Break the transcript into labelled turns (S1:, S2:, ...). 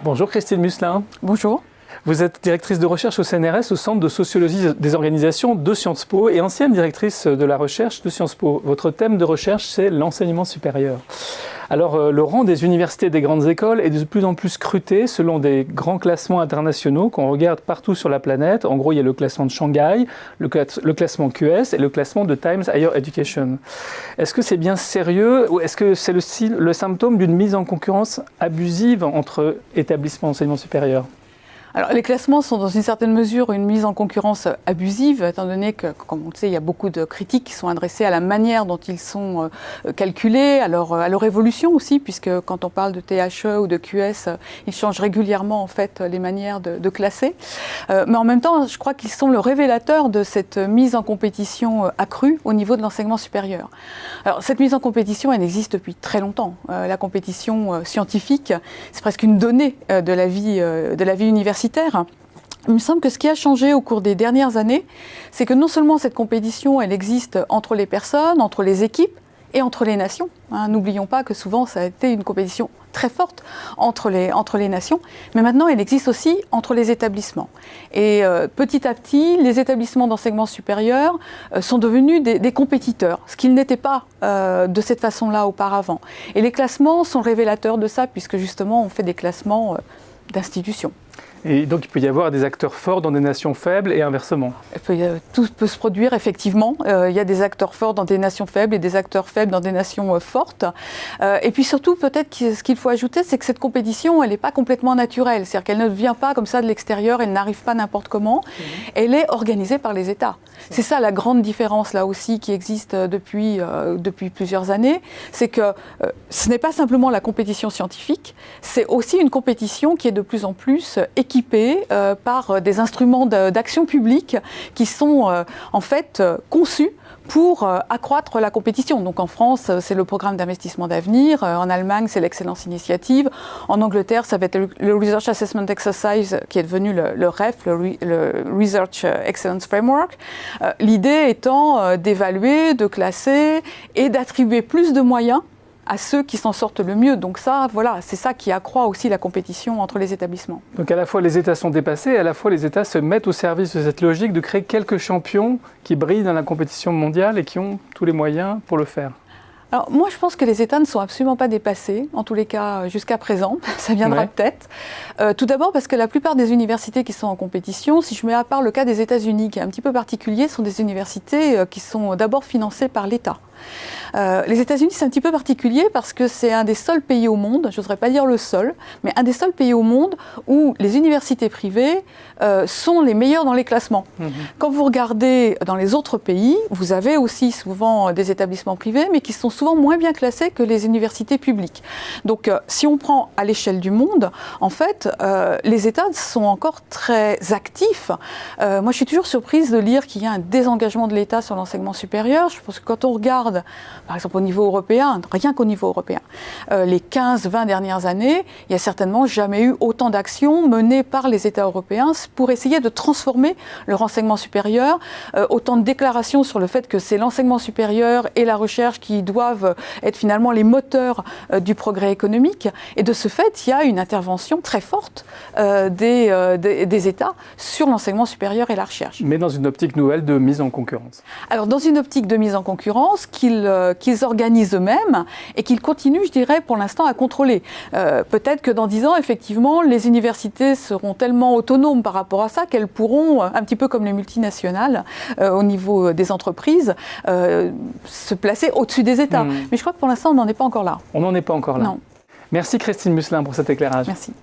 S1: Bonjour Christine Musselin.
S2: Bonjour.
S1: Vous êtes directrice de recherche au CNRS, au Centre de sociologie des organisations de Sciences Po et ancienne directrice de la recherche de Sciences Po. Votre thème de recherche, c'est l'enseignement supérieur. Alors, le rang des universités et des grandes écoles est de plus en plus scruté selon des grands classements internationaux qu'on regarde partout sur la planète. En gros, il y a le classement de Shanghai, le classement QS et le classement de Times Higher Education. Est-ce que c'est bien sérieux ou est-ce que c'est le symptôme d'une mise en concurrence abusive entre établissements d'enseignement supérieur ?
S2: Alors, les classements sont dans une certaine mesure une mise en concurrence abusive, étant donné que, comme on le sait, il y a beaucoup de critiques qui sont adressées à la manière dont ils sont calculés, à leur évolution aussi, puisque quand on parle de THE ou de QS, ils changent régulièrement en fait les manières de classer. Mais en même temps, je crois qu'ils sont le révélateur de cette mise en compétition accrue au niveau de l'enseignement supérieur. Alors, cette mise en compétition, elle existe depuis très longtemps. La compétition scientifique, c'est presque une donnée de la vie universitaire. Il me semble que ce qui a changé au cours des dernières années, c'est que non seulement cette compétition, elle existe entre les personnes, entre les équipes et entre les nations. N'oublions pas que souvent, ça a été une compétition très forte entre les nations, mais maintenant, elle existe aussi entre les établissements. Et petit à petit, les établissements d'enseignement supérieur sont devenus des compétiteurs, ce qu'ils n'étaient pas de cette façon-là auparavant. Et les classements sont révélateurs de ça, puisque justement, on fait des classements d'institutions.
S1: Et donc il peut y avoir des acteurs forts dans des nations faibles et inversement.
S2: Tout peut se produire effectivement. Il y a des acteurs forts dans des nations faibles et des acteurs faibles dans des nations fortes. Et puis surtout, peut-être ce qu'il faut ajouter, c'est que cette compétition, elle n'est pas complètement naturelle. C'est-à-dire qu'elle ne vient pas comme ça de l'extérieur, elle n'arrive pas n'importe comment. Elle est organisée par les États. C'est ça la grande différence là aussi qui existe depuis plusieurs années. C'est que ce n'est pas simplement la compétition scientifique, c'est aussi une compétition qui est de plus en plus équipés par des instruments d'action publique qui sont en fait conçus pour accroître la compétition. Donc en France, c'est le programme d'investissement d'avenir. En Allemagne, c'est l'Excellence Initiative. En Angleterre, ça va être le Research Assessment Exercise qui est devenu le REF, le Research Excellence Framework. L'idée étant d'évaluer, de classer et d'attribuer plus de moyens à ceux qui s'en sortent le mieux. Donc ça, voilà, c'est ça qui accroît aussi la compétition entre les établissements.
S1: Donc à la fois les États sont dépassés, et à la fois les États se mettent au service de cette logique de créer quelques champions qui brillent dans la compétition mondiale et qui ont tous les moyens pour le faire.
S2: Alors moi, je pense que les États ne sont absolument pas dépassés, en tous les cas jusqu'à présent. Ça viendra peut-être. Tout d'abord parce que la plupart des universités qui sont en compétition, si je mets à part le cas des États-Unis, qui est un petit peu particulier, sont des universités qui sont d'abord financées par l'État. Les États-Unis, c'est un petit peu particulier parce que c'est un des seuls pays au monde, je n'oserais pas dire le seul, mais un des seuls pays au monde où les universités privées sont les meilleures dans les classements. Quand vous regardez dans les autres pays, vous avez aussi souvent des établissements privés, mais qui sont souvent moins bien classés que les universités publiques. Donc, si on prend à l'échelle du monde, en fait, les États sont encore très actifs. Moi, je suis toujours surprise de lire qu'il y a un désengagement de l'État sur l'enseignement supérieur. Je pense que quand on regarde, par exemple au niveau européen, rien qu'au niveau européen, les 15-20 dernières années, il n'y a certainement jamais eu autant d'actions menées par les États européens pour essayer de transformer le renseignement supérieur, autant de déclarations sur le fait que c'est l'enseignement supérieur et la recherche qui doivent être finalement les moteurs du progrès économique. Et de ce fait, il y a une intervention très forte des États sur l'enseignement supérieur et la recherche.
S1: Mais dans une optique nouvelle de mise en concurrence.
S2: Alors dans une optique de mise en concurrence qu'ils organisent eux-mêmes et qu'ils continuent, je dirais, pour l'instant à contrôler. Peut-être que dans 10 ans, effectivement, les universités seront tellement autonomes par rapport à ça qu'elles pourront, un petit peu comme les multinationales, au niveau des entreprises, se placer au-dessus des États. Mais je crois que pour l'instant, on n'en est pas encore là.
S1: On n'en est pas encore là.
S2: Non.
S1: Merci Christine Musselin pour cet éclairage.
S2: Merci.